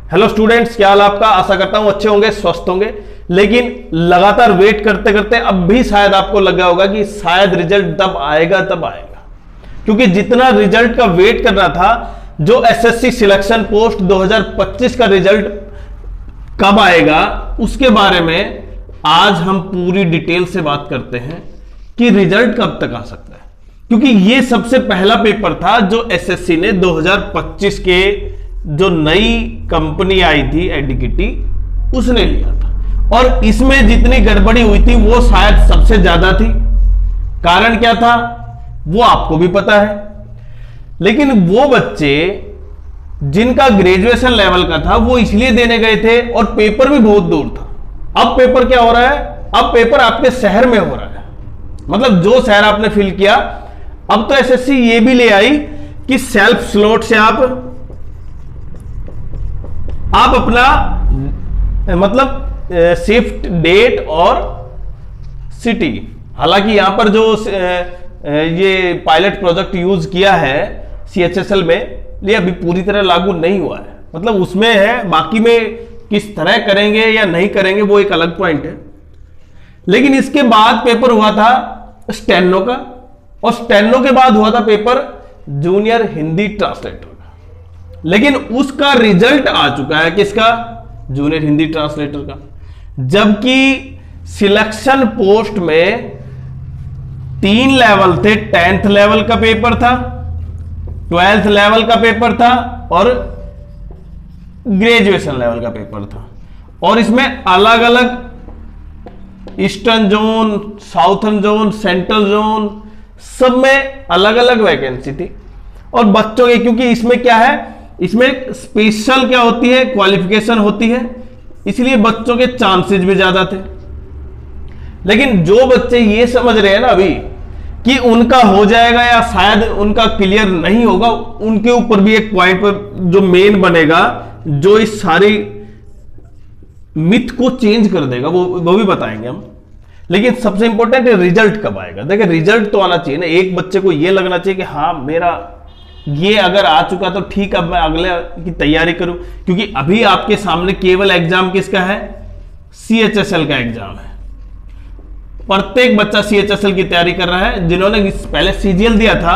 Hello students, क्या हाल आपका। आशा करता हूं अच्छे होंगे, स्वस्थ होंगे। लेकिन लगातार वेट करते करते अब भी शायद आपको लगा होगा कि शायद रिजल्ट तब आएगा क्योंकि जितना रिजल्ट का वेट करना था, जो एसएससी सिलेक्शन पोस्ट 2025 का रिजल्ट कब आएगा उसके बारे में आज हम पूरी डिटेल से बात करते हैं कि रिजल्ट कब तक आ सकता है। क्योंकि यह सबसे पहला पेपर था जो एसएससी ने 2025 के जो नई कंपनी आई थी एडिकिटी उसने लिया था, और इसमें जितनी गड़बड़ी हुई थी वो शायद सबसे ज्यादा थी। कारण क्या था वो आपको भी पता है। लेकिन वो बच्चे जिनका ग्रेजुएशन लेवल का था वो इसलिए देने गए थे, और पेपर भी बहुत दूर था। अब पेपर क्या हो रहा है, अब पेपर आपके शहर में हो रहा है। मतलब जो शहर आपने फिल किया, अब तो एसएससी ये भी ले आई कि सेल्फ स्लॉट से आप अपना मतलब शिफ्ट डेट और सिटी। हालांकि यहां पर जो ये पायलट प्रोजेक्ट यूज किया है सीएचएसएल में, ये अभी पूरी तरह लागू नहीं हुआ है। मतलब उसमें है, बाकी में किस तरह करेंगे या नहीं करेंगे वो एक अलग पॉइंट है। लेकिन इसके बाद पेपर हुआ था स्टेनो का, और स्टेनो के बाद हुआ था पेपर जूनियर हिंदी ट्रांसलेटर का। लेकिन उसका रिजल्ट आ चुका है किसका, जूनियर हिंदी ट्रांसलेटर का। जबकि सिलेक्शन पोस्ट में 3 लेवल थे। 10th लेवल का पेपर था, 12th लेवल का पेपर था और ग्रेजुएशन लेवल का पेपर था। और इसमें अलग अलग eastern zone, southern zone, central zone, सब में अलग अलग वैकेंसी थी। और बच्चों के, क्योंकि इसमें क्या है, इसमें स्पेशल क्या होती है, क्वालिफिकेशन होती है, इसलिए बच्चों के चांसेस भी ज्यादा थे। लेकिन जो बच्चे ये समझ रहे हैं ना अभी कि उनका हो जाएगा या शायद उनका क्लियर नहीं होगा, उनके ऊपर भी एक पॉइंट पर जो मेन बनेगा, जो इस सारी मिथ को चेंज कर देगा, वो भी बताएंगे हम। लेकिन सबसे इंपॉर्टेंट है रिजल्ट कब आएगा। देखिए रिजल्ट तो आना चाहिए ना, एक बच्चे को यह लगना चाहिए कि हाँ मेरा ये अगर आ चुका तो ठीक, अब मैं अगले की तैयारी करूं। क्योंकि अभी आपके सामने केवल एग्जाम किसका है, सीएचएसएल का एग्जाम है। प्रत्येक बच्चा सीएचएसएल की तैयारी कर रहा है। जिन्होंने पहले सीजीएल दिया था,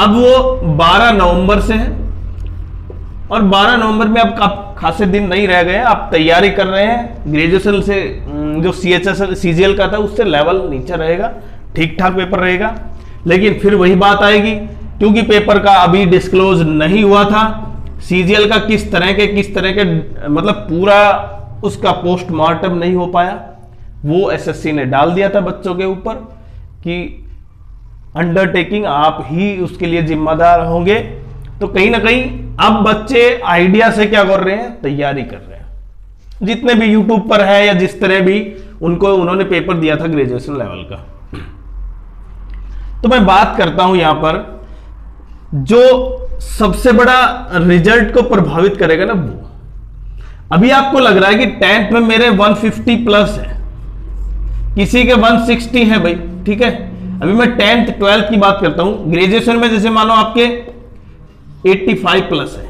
अब वो 12 नवंबर से है, और 12 नवंबर में अब खासे दिन नहीं रह गए। आप तैयारी कर रहे हैं ग्रेजुएशन से, जो सीएचएसएल सीजीएल का था उससे लेवल नीचे रहेगा, ठीक ठाक पेपर रहेगा। लेकिन फिर वही बात आएगी, क्योंकि पेपर का अभी डिस्क्लोज नहीं हुआ था, सीजीएल का किस तरह के मतलब पूरा उसका पोस्टमार्टम नहीं हो पाया। वो एसएससी ने डाल दिया था बच्चों के ऊपर कि अंडरटेकिंग आप ही उसके लिए जिम्मेदार होंगे। तो कहीं ना कहीं अब बच्चे आइडिया से क्या कर रहे हैं, तैयारी कर रहे हैं। जितने भी यूट्यूब पर है या जिस तरह भी उन्होंने पेपर दिया था ग्रेजुएशन लेवल का। तो मैं बात करता हूं यहां पर जो सबसे बड़ा रिजल्ट को प्रभावित करेगा ना, वो अभी आपको लग रहा है कि 10th में मेरे 150 प्लस है, किसी के 160 है भाई, ठीक है। अभी मैं 10th 12th की बात करता हूं। ग्रेजुएशन में जैसे मानो आपके 85 प्लस है,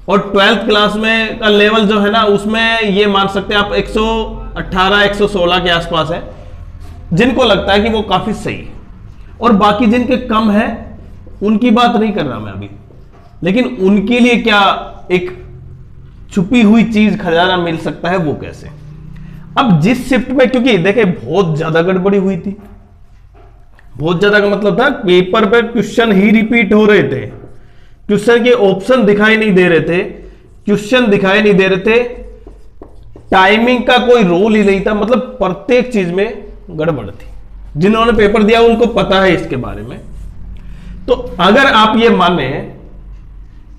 और 12th क्लास में का लेवल जो है ना, उसमें ये मान सकते हैं आप 118 116 के आसपास है, जिनको लगता है कि वो काफी सही है। और बाकी जिनके कम है उनकी बात नहीं कर रहा मैं अभी। लेकिन उनके लिए क्या एक छुपी हुई चीज, खजाना मिल सकता है, वो कैसे। अब जिस शिफ्ट में, क्योंकि देखिए बहुत ज्यादा गड़बड़ी हुई थी, बहुत ज्यादा का मतलब था पेपर पे क्वेश्चन ही रिपीट हो रहे थे, क्वेश्चन के ऑप्शन दिखाई नहीं दे रहे थे, क्वेश्चन दिखाई नहीं दे रहे थे, टाइमिंग का कोई रोल ही नहीं था। मतलब प्रत्येक चीज में गड़बड़ थी। जिन्होंने पेपर दिया उनको पता है इसके बारे में। तो अगर आप ये माने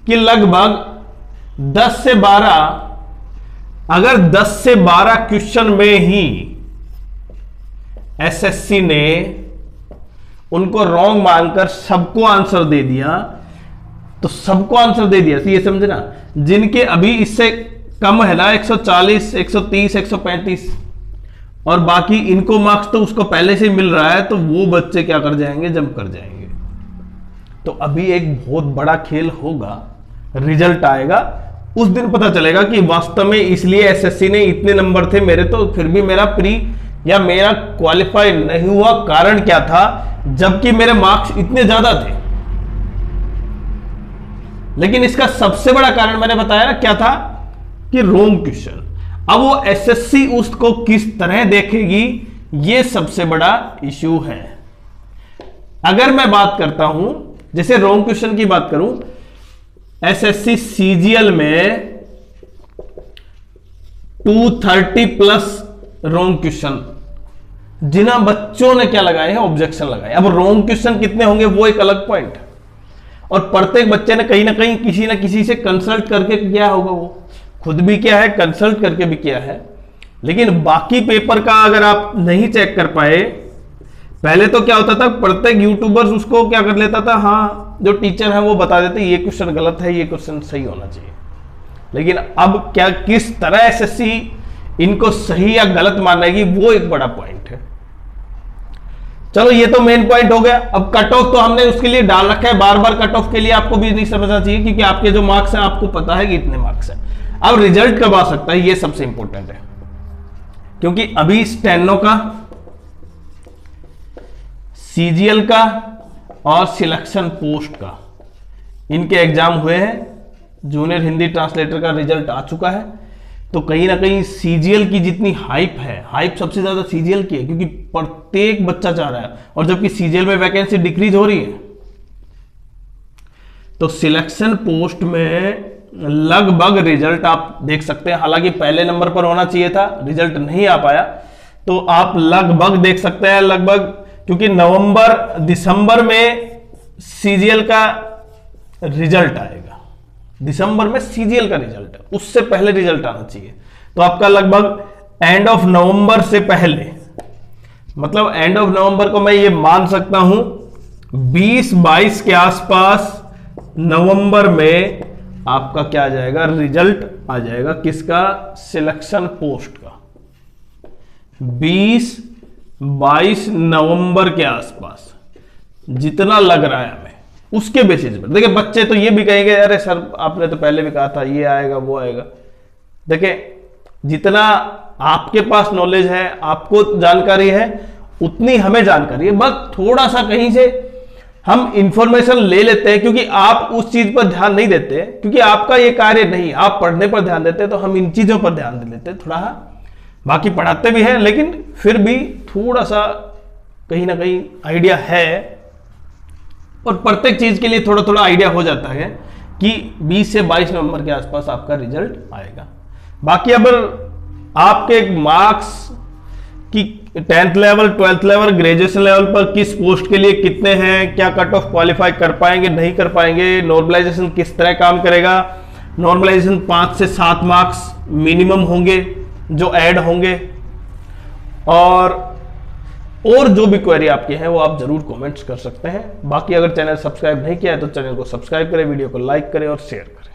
कि लगभग 10 से 12, अगर 10 से 12 क्वेश्चन में ही एसएससी ने उनको रॉन्ग मानकर सबको आंसर दे दिया, तो सबको आंसर दे दिया, तो ये समझना जिनके अभी इससे कम है ना 140, 130, 135, और बाकी इनको मार्क्स तो उसको पहले से मिल रहा है, तो वो बच्चे क्या कर जाएंगे, जंप कर जाएंगे। तो अभी एक बहुत बड़ा खेल होगा, रिजल्ट आएगा उस दिन पता चलेगा कि वास्तव में इसलिए एसएससी ने इतने नंबर थे मेरे, तो फिर भी मेरा प्री या मेरा क्वालिफाई नहीं हुआ कारण क्या था, जबकि मेरे मार्क्स इतने ज्यादा थे। लेकिन इसका सबसे बड़ा कारण मैंने बताया ना क्या था, कि रॉन्ग क्वेश्चन। अब वो एसएससी उसको किस तरह देखेगी, ये सबसे बड़ा इश्यू है। अगर मैं बात करता हूं, जैसे रॉन्ग क्वेश्चन की बात करूं, एसएससी सीजीएल में 230 प्लस रॉन्ग क्वेश्चन, जिन्हें बच्चों ने क्या लगाए हैं, ऑब्जेक्शन लगाए। अब रॉन्ग क्वेश्चन कितने होंगे वो एक अलग पॉइंट है, और प्रत्येक बच्चे ने कहीं ना कहीं किसी ना किसी से कंसल्ट करके किया होगा, वो खुद भी किया है, कंसल्ट करके भी किया है। लेकिन बाकी पेपर का अगर आप नहीं चेक कर पाए, पहले तो क्या होता था, प्रत्येक यूट्यूबर्स उसको क्या कर लेता था, हाँ जो टीचर है वो बता देते ये क्वेश्चन गलत है, ये क्वेश्चन सही होना चाहिए। लेकिन अब क्या, किस तरह एसएससी इनको सही या गलत मानेगी, वो एक बड़ा पॉइंट है। चलो ये तो मेन पॉइंट हो गया। अब कट ऑफ तो हमने उसके लिए डाल रखा है, बार बार कट ऑफ के लिए आपको भी नहीं समझना चाहिए, क्योंकि आपके जो मार्क्स हैं आपको पता है कि इतने मार्क्स हैं। अब रिजल्ट कब आ सकता है, ये सबसे इंपॉर्टेंट है, क्योंकि अभी स्टेनो का, सीजीएल का और सिलेक्शन पोस्ट का, इनके एग्जाम हुए हैं। जूनियर हिंदी ट्रांसलेटर का रिजल्ट आ चुका है। तो कहीं ना कहीं सीजीएल की जितनी हाइप है, हाइप सबसे ज्यादा सीजीएल की है, क्योंकि प्रत्येक बच्चा चाह रहा है, और जबकि सीजीएल में वैकेंसी डिक्रीज हो रही है, तो सिलेक्शन पोस्ट में लगभग रिजल्ट आप देख सकते हैं। हालांकि पहले नंबर पर होना चाहिए था, रिजल्ट नहीं आ पाया, तो आप लगभग देख सकते हैं, लगभग, क्योंकि नवंबर दिसंबर में सीजीएल का रिजल्ट आएगा, दिसंबर में सीजीएल का रिजल्ट है, उससे पहले रिजल्ट आना चाहिए। तो आपका लगभग एंड ऑफ नवंबर से पहले, मतलब एंड ऑफ नवंबर को मैं ये मान सकता हूं 20-22 के आसपास नवंबर में आपका क्या आ जाएगा, रिजल्ट आ जाएगा। किसका, सिलेक्शन पोस्ट का। 20-22 नवंबर के आसपास जितना लग रहा है हमें, उसके बेसिस पर। देखिए बच्चे तो ये भी कहेंगे, अरे सर आपने तो पहले भी कहा था ये आएगा वो आएगा। देखिए जितना आपके पास नॉलेज है, आपको जानकारी है, उतनी हमें जानकारी है, बस थोड़ा सा कहीं से हम इंफॉर्मेशन ले लेते हैं, क्योंकि आप उस चीज पर ध्यान नहीं देते, क्योंकि आपका ये कार्य नहीं, आप पढ़ने पर ध्यान देते हैं, तो हम इन चीजों पर ध्यान दे लेते हैं थोड़ा। बाकी पढ़ाते भी हैं, लेकिन फिर भी थोड़ा सा कहीं ना कहीं आइडिया है, और प्रत्येक चीज के लिए थोड़ा थोड़ा आइडिया हो जाता है कि 20 से 22 नवंबर के आसपास आपका रिजल्ट आएगा। बाकी अब आपके मार्क्स की 10th level, 12th level, graduation level पर किस पोस्ट के लिए कितने हैं, क्या कट ऑफ क्वालिफाई कर पाएंगे नहीं कर पाएंगे, नॉर्मलाइजेशन किस तरह काम करेगा। नॉर्मलाइजेशन 5 से 7 मार्क्स मिनिमम होंगे जो ऐड होंगे, और जो भी क्वेरी आपकी है वो आप जरूर कमेंट्स कर सकते हैं। बाकी अगर चैनल सब्सक्राइब नहीं किया है तो चैनल को सब्सक्राइब करें, वीडियो को लाइक करें और शेयर करें।